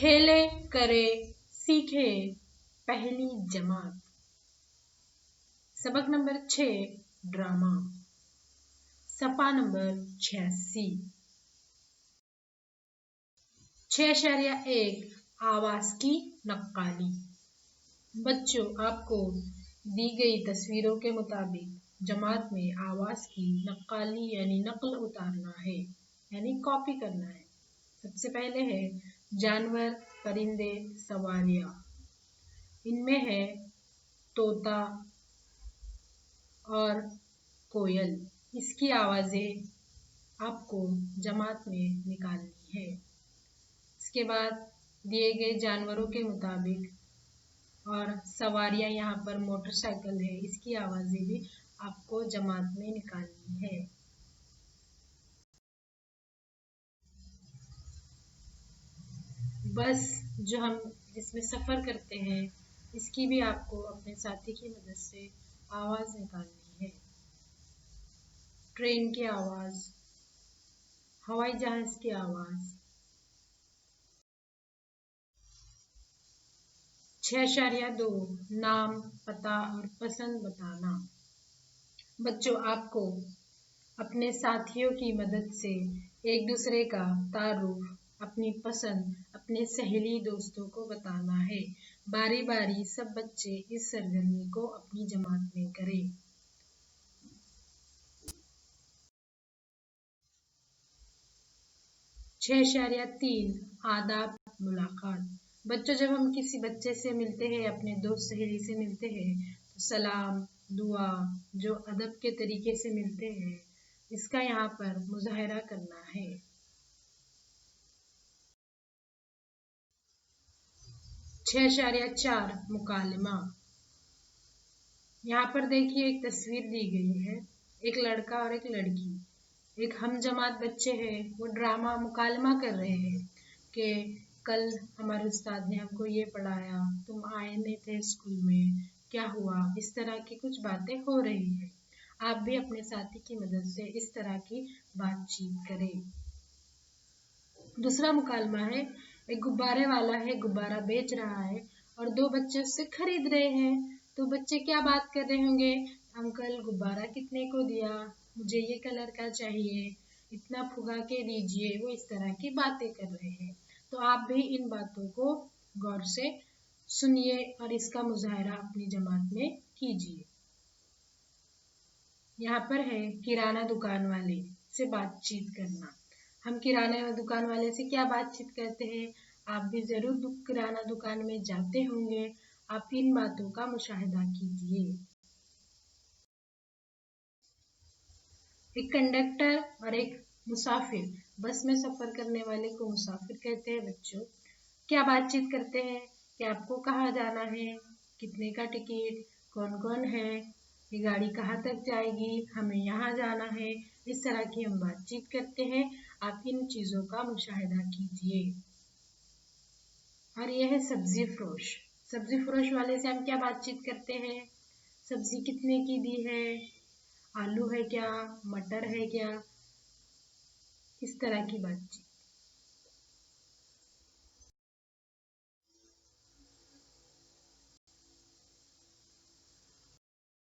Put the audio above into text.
खेले करे सीखे पहली जमात। सबक नंबर 6 ड्रामा। सफा नंबर 86। 6.1 आवाज की नक्काली। बच्चों, आपको दी गई तस्वीरों के मुताबिक जमात में आवाज की नक्काली यानी नकल उतारना है, यानी कॉपी करना है। सबसे पहले है जानवर, परिंदे, सवारियां। इनमें है तोता और कोयल। इसकी आवाजें आपको जमात में निकालनी है। इसके बाद दिए गए जानवरों के मुताबिक और सवारियां, यहाँ पर मोटरसाइकिल है, इसकी आवाजें भी आपको जमात में निकालनी है। बस जो हम जिसमें सफर करते हैं, इसकी भी आपको अपने साथी की मदद से आवाज निकालनी है। ट्रेन की आवाज, हवाई जहाज की आवाज। 6.2 नाम, पता और पसंद बताना। बच्चों, आपको अपने साथियों की मदद से एक दूसरे का तारुफ, अपनी पसंद अपने सहेली दोस्तों को बताना है। बारी बारी सब बच्चे इस सरगर्मी को अपनी जमात में करें। (6.3) आदाब मुलाकात। बच्चों, जब हम किसी बच्चे से मिलते हैं, अपने दोस्त सहेली से मिलते हैं, तो सलाम, दुआ, जो अदब के तरीके से मिलते हैं, इसका यहाँ पर मुजाहरा करना है। 6.4 मुकालमा। यहाँ पर देखिए एक तस्वीर दी गई है, एक लड़का और एक लड़की, एक हम जमात बच्चे हैं, वो ड्रामा मुकालमा कर रहे हैं कि कल हमारे उस्ताद ने हमको ये पढ़ाया, तुम आए नहीं थे स्कूल में, क्या हुआ, इस तरह की कुछ बातें हो रही है। आप भी अपने साथी की मदद से इस तरह की बातचीत करें। दूसरा मुकालमा है, एक गुब्बारे वाला है, गुब्बारा बेच रहा है और दो बच्चे उससे खरीद रहे हैं। तो बच्चे क्या बात कर रहे होंगे, अंकल गुब्बारा कितने को दिया, मुझे ये कलर का चाहिए, इतना फुगा के दीजिए, वो इस तरह की बातें कर रहे हैं। तो आप भी इन बातों को गौर से सुनिए और इसका मुजाहरा अपनी जमात में कीजिए। यहाँ पर है किराना दुकान वाले से बातचीत करना। हम किराना दुकान वाले से क्या बातचीत करते हैं, आप भी जरूर किराना दुकान में जाते होंगे। आप इन बातों का मुशाहिदा कीजिए। एक कंडक्टर और एक मुसाफिर, बस में सफर करने वाले को मुसाफिर कहते हैं। बच्चों, क्या बातचीत करते हैं कि आपको कहाँ जाना है, कितने का टिकट, कौन कौन है, ये गाड़ी कहाँ तक जाएगी, हमें यहाँ जाना है, इस तरह की हम बातचीत करते हैं। आप इन चीजों का मुशाहिदा कीजिए। और यह है सब्जी फरोश। सब्जी फरोश वाले से हम क्या बातचीत करते हैं, सब्जी कितने की दी है, आलू है क्या, मटर है क्या, इस तरह की बातचीत।